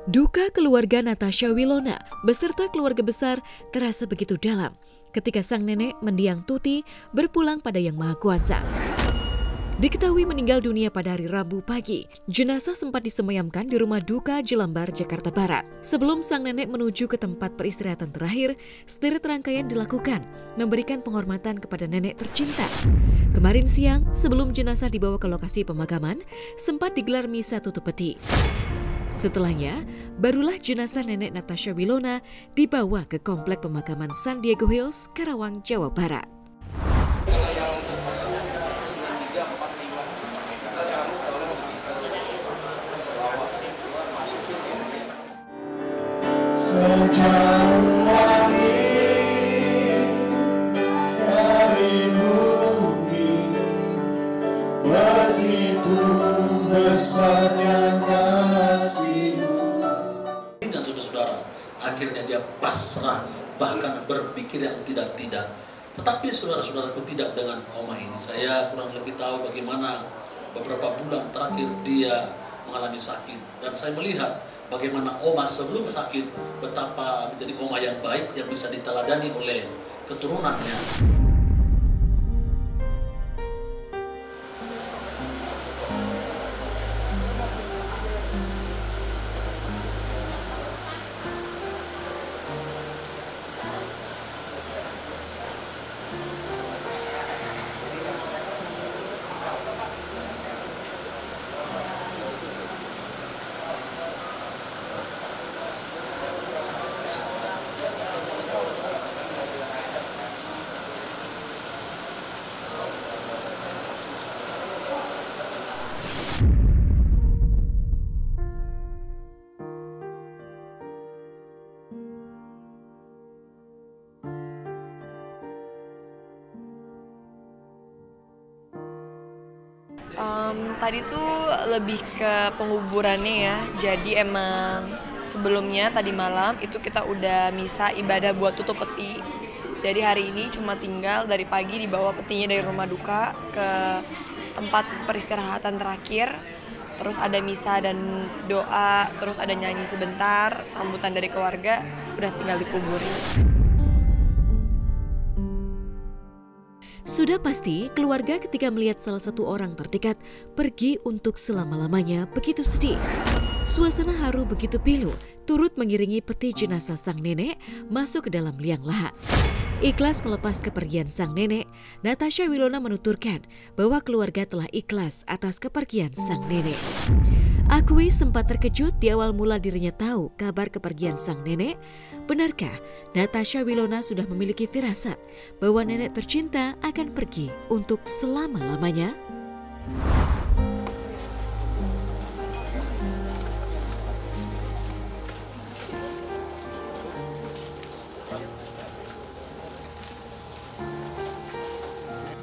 Duka keluarga Natasha Wilona beserta keluarga besar terasa begitu dalam ketika sang nenek mendiang Tuti berpulang pada Yang Maha Kuasa. Diketahui meninggal dunia pada hari Rabu pagi, jenazah sempat disemayamkan di rumah duka Jelambar, Jakarta Barat. Sebelum sang nenek menuju ke tempat peristirahatan terakhir, sederet rangkaian dilakukan, memberikan penghormatan kepada nenek tercinta. Kemarin siang, sebelum jenazah dibawa ke lokasi pemakaman, sempat digelar misa tutup peti. Setelahnya, barulah jenazah nenek Natasha Wilona dibawa ke komplek pemakaman San Diego Hills, Karawang, Jawa Barat. Sejauh langit dari bumi, begitu besarnya kasih-Mu. Saudara-saudara, akhirnya dia pasrah, bahkan berpikir yang tidak-tidak. Tetapi saudara-saudaraku, tidak dengan Oma ini. Saya kurang lebih tahu bagaimana beberapa bulan terakhir dia mengalami sakit. Dan saya melihat bagaimana Oma sebelum sakit, betapa menjadi Oma yang baik yang bisa diteladani oleh keturunannya. Tadi tuh lebih ke penguburannya ya, jadi emang sebelumnya tadi malam itu kita udah misa ibadah buat tutup peti. Jadi hari ini cuma tinggal dari pagi dibawa petinya dari rumah duka ke tempat peristirahatan terakhir. Terus ada misa dan doa, terus ada nyanyi sebentar, sambutan dari keluarga, udah tinggal dikuburin. Sudah pasti keluarga ketika melihat salah satu orang terdekat pergi untuk selama-lamanya begitu sedih. Suasana haru begitu pilu turut mengiringi peti jenazah sang nenek masuk ke dalam liang lahat. Ikhlas melepas kepergian sang nenek, Natasha Wilona menuturkan bahwa keluarga telah ikhlas atas kepergian sang nenek. Akui sempat terkejut di awal mula dirinya tahu kabar kepergian sang nenek. Benarkah Natasha Wilona sudah memiliki firasat bahwa nenek tercinta akan pergi untuk selama-lamanya?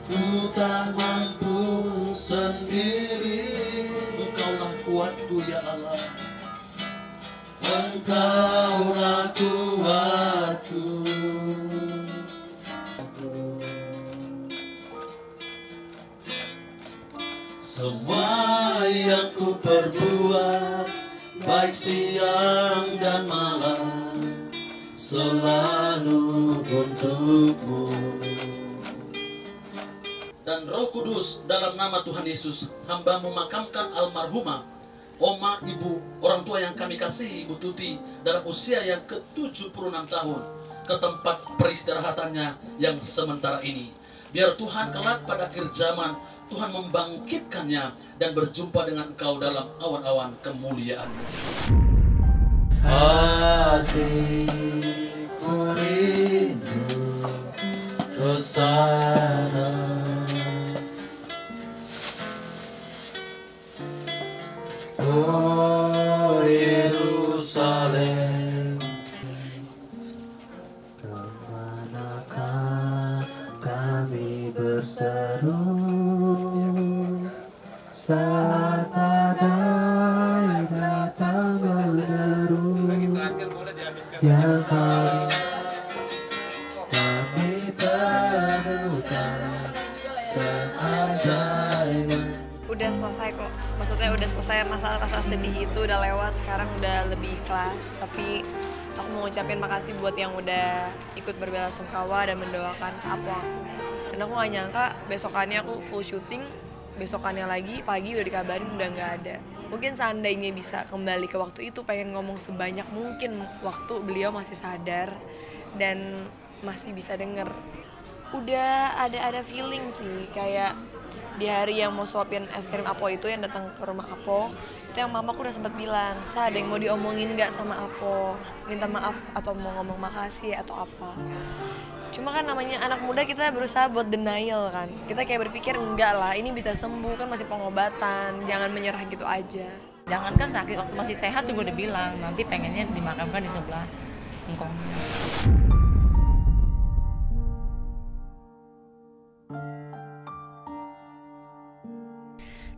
Ku tak mampu sendiri, Engkaulah kuatku ya Allah. Engkaulah kuatku. Semua yang ku perbuat, baik siang dan malam, selalu untuk-Mu. Dan Roh Kudus dalam nama Tuhan Yesus, hamba memakamkan almarhumah Oma, ibu, orang tua yang kami kasihi, Ibu Tuti, dalam usia yang ke-76 tahun, ke tempat peristirahatannya yang sementara ini. Biar Tuhan kelak pada akhir zaman, Tuhan membangkitkannya dan berjumpa dengan Engkau dalam awan-awan kemuliaan. Hatiku rindu ke sana. Oh Yerusalem, kemanakah kami berseru saat badai datang meneru, yang kami perlukan keajaiban. udah selesai kok. Maksudnya udah selesai masa-masa sedih itu, udah lewat. Sekarang udah lebih ikhlas. Tapi aku mau ngucapin makasih buat yang udah ikut berbelasungkawa dan mendoakan Apo aku. Dan aku gak nyangka besokannya aku full syuting, besokannya lagi pagi udah dikabarin udah gak ada. Mungkin seandainya bisa kembali ke waktu itu, pengen ngomong sebanyak mungkin waktu beliau masih sadar dan masih bisa denger. Udah ada feeling sih, kayak di hari yang mau suapin es krim Apo itu, yang datang ke rumah Apo, itu yang mamaku udah sempat bilang, Sa, ada yang mau diomongin gak sama Apo? Minta maaf atau mau ngomong makasih atau apa? Cuma kan namanya anak muda, kita berusaha buat denial kan. Kita kayak berpikir enggak lah, ini bisa sembuh kan, masih pengobatan, jangan menyerah gitu aja. Jangankan sakit, waktu masih sehat juga udah bilang nanti pengennya dimakamkan di sebelah engkongnya.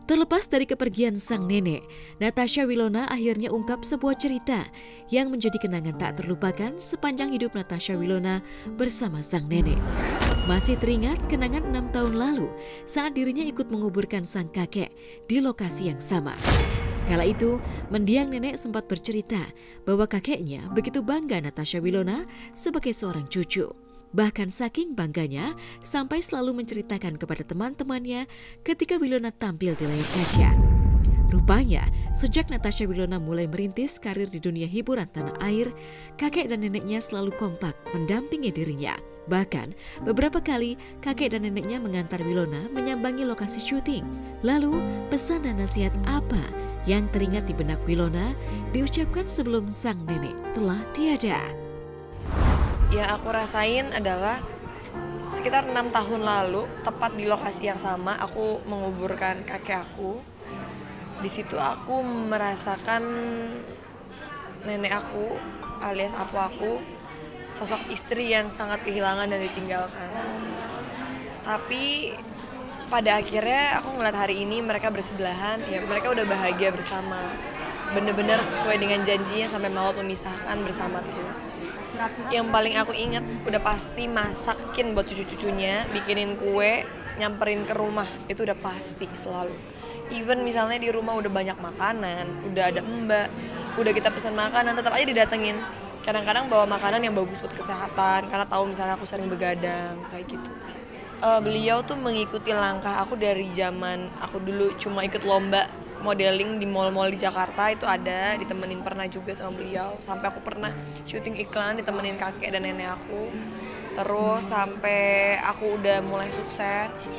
Terlepas dari kepergian sang nenek, Natasha Wilona akhirnya ungkap sebuah cerita yang menjadi kenangan tak terlupakan sepanjang hidup Natasha Wilona bersama sang nenek. Masih teringat kenangan 6 tahun lalu saat dirinya ikut menguburkan sang kakek di lokasi yang sama. Kala itu, mendiang nenek sempat bercerita bahwa kakeknya begitu bangga Natasha Wilona sebagai seorang cucu. Bahkan saking bangganya, sampai selalu menceritakan kepada teman-temannya ketika Wilona tampil di layar kaca. Rupanya, sejak Natasha Wilona mulai merintis karir di dunia hiburan tanah air, kakek dan neneknya selalu kompak mendampingi dirinya. Bahkan, beberapa kali kakek dan neneknya mengantar Wilona menyambangi lokasi syuting. Lalu, pesan dan nasihat apa yang teringat di benak Wilona diucapkan sebelum sang nenek telah tiada? Yang aku rasain adalah sekitar 6 tahun lalu, tepat di lokasi yang sama, aku menguburkan kakek aku. Di situ aku merasakan nenek aku alias Apo aku, sosok istri yang sangat kehilangan dan ditinggalkan. Tapi pada akhirnya aku ngeliat hari ini mereka bersebelahan, ya mereka udah bahagia bersama. Bener-bener sesuai dengan janjinya sampai maut memisahkan bersama terus. Yang paling aku inget udah pasti masakin buat cucu-cucunya, bikinin kue, nyamperin ke rumah, itu udah pasti selalu. Even misalnya di rumah udah banyak makanan, udah ada mbak, udah kita pesan makanan, tetap aja didatengin. Kadang-kadang bawa makanan yang bagus buat kesehatan, karena tahu misalnya aku sering begadang, kayak gitu. Beliau tuh mengikuti langkah aku dari zaman aku dulu cuma ikut lomba modeling di mall-mall di Jakarta, itu ada, ditemenin pernah juga sama beliau. Sampai aku pernah syuting iklan ditemenin kakek dan nenek aku. Terus sampai aku udah mulai sukses,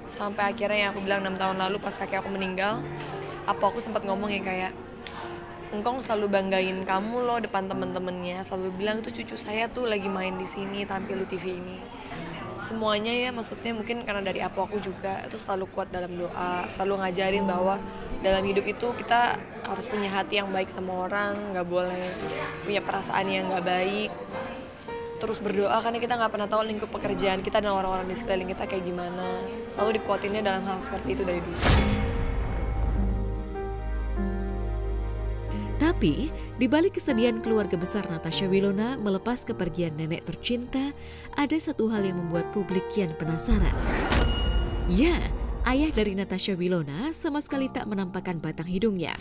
sampai akhirnya yang aku bilang 6 tahun lalu pas kakek aku meninggal, aku sempat ngomong yang kayak, engkong selalu banggain kamu loh depan temen-temennya, selalu bilang itu cucu saya tuh lagi main di sini, tampil di TV ini. Semuanya ya, maksudnya mungkin karena dari aku juga itu selalu kuat dalam doa, selalu ngajarin bahwa dalam hidup itu kita harus punya hati yang baik sama orang, nggak boleh punya perasaan yang nggak baik. Terus berdoa karena kita nggak pernah tahu lingkup pekerjaan kita dan orang-orang di sekeliling kita kayak gimana. Selalu dikuatinnya dalam hal seperti itu dari dulu. Tapi, di balik kesedihan keluarga besar Natasha Wilona melepas kepergian nenek tercinta, ada satu hal yang membuat publik kian penasaran. Ya, ayah dari Natasha Wilona sama sekali tak menampakkan batang hidungnya.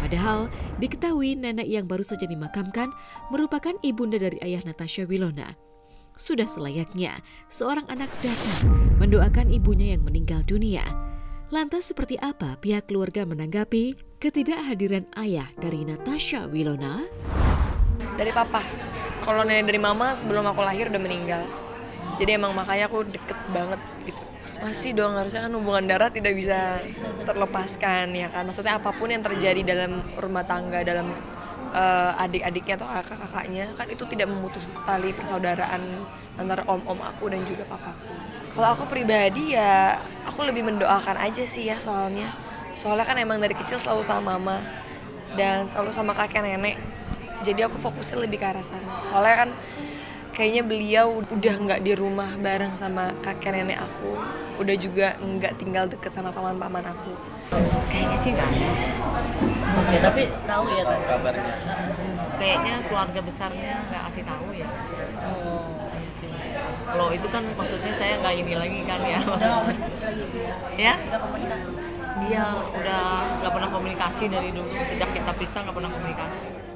Padahal, diketahui nenek yang baru saja dimakamkan merupakan ibunda dari ayah Natasha Wilona. Sudah selayaknya seorang anak datang mendoakan ibunya yang meninggal dunia. Lantas seperti apa pihak keluarga menanggapi ketidakhadiran ayah dari Natasha Wilona? Dari papa. Kalau nenek dari mama sebelum aku lahir udah meninggal. Jadi emang makanya aku deket banget gitu. Masih dong, harusnya kan hubungan darah tidak bisa terlepaskan ya kan. Maksudnya apapun yang terjadi dalam rumah tangga, dalam adik-adiknya atau kakak-kakaknya kan itu tidak memutus tali persaudaraan antara om-om aku dan juga papaku. Kalau aku pribadi ya aku lebih mendoakan aja sih ya soalnya kan emang dari kecil selalu sama mama dan selalu sama kakek nenek. Jadi aku fokusnya lebih ke arah sana. Soalnya kan kayaknya beliau udah nggak di rumah bareng sama kakek nenek aku, udah juga nggak tinggal deket sama paman-paman aku. Kayaknya sih nggak ada. Oke, tapi tahu ya kabarnya. Kayaknya keluarga besarnya nggak kasih tahu ya. Kalau itu kan maksudnya saya nggak ini lagi kan ya maksudnya. Ya? Dia udah nggak pernah komunikasi dari dulu, sejak kita pisah nggak pernah komunikasi.